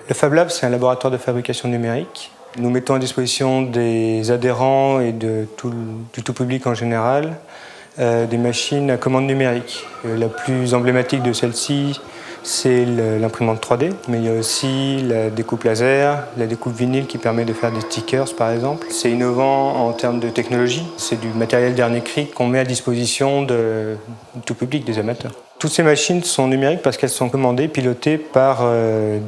Le Fab Lab, c'est un laboratoire de fabrication numérique. Nous mettons à disposition des adhérents et du tout public en général des machines à commande numérique. La plus emblématique de celle-ci, c'est l'imprimante 3D, mais il y a aussi la découpe laser, la découpe vinyle qui permet de faire des stickers par exemple. C'est innovant en termes de technologie, c'est du matériel dernier cri qu'on met à disposition du tout public, des amateurs. Toutes ces machines sont numériques parce qu'elles sont commandées, pilotées par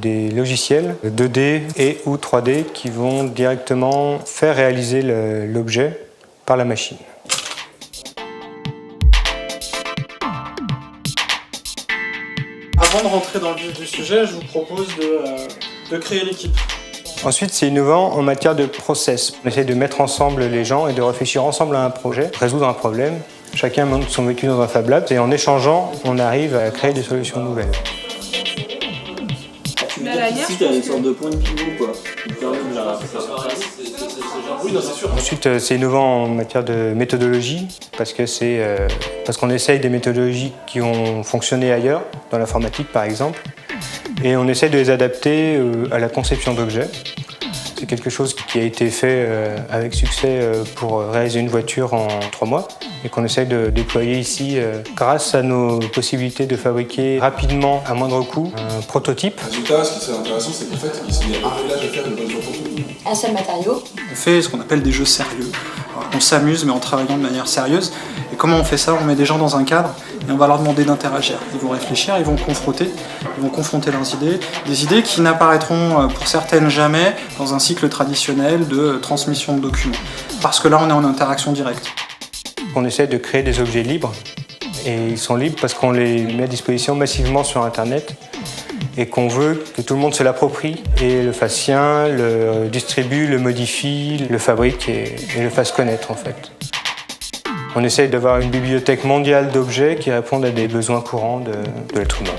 des logiciels 2D et ou 3D qui vont directement faire réaliser l'objet par la machine. Avant de rentrer dans le vif du sujet, je vous propose de créer l'équipe. Ensuite, c'est innovant en matière de process. On essaie de mettre ensemble les gens et de réfléchir ensemble à un projet, résoudre un problème. Chacun monte son vécu dans un Fab Lab et en échangeant, on arrive à créer des solutions nouvelles. Ici, tu as une sorte de point de pivot, quoi. Oui, non, c'est sûr. Ensuite, c'est innovant en matière de méthodologie parce qu'on essaye des méthodologies qui ont fonctionné ailleurs, dans l'informatique par exemple, et on essaye de les adapter à la conception d'objets. C'est quelque chose qui a été fait avec succès pour réaliser une voiture en 3 mois et qu'on essaye de déployer ici grâce à nos possibilités de fabriquer rapidement, à moindre coût, un prototype. Résultat, ce qui est intéressant, c'est qu'en fait, il y a un réglage à faire une bonne fois pour tout. Un seul matériau. On fait ce qu'on appelle des jeux sérieux. On s'amuse, mais en travaillant de manière sérieuse. Et comment on fait ça? On met des gens dans un cadre et on va leur demander d'interagir. Ils vont réfléchir, ils vont confronter leurs idées. Des idées qui n'apparaîtront pour certaines jamais dans un cycle traditionnel de transmission de documents. Parce que là, on est en interaction directe. On essaie de créer des objets libres. Et ils sont libres parce qu'on les met à disposition massivement sur Internet et qu'on veut que tout le monde se l'approprie et le fasse sien, le distribue, le modifie, le fabrique et le fasse connaître en fait. On essaye d'avoir une bibliothèque mondiale d'objets qui répondent à des besoins courants de l'être humain.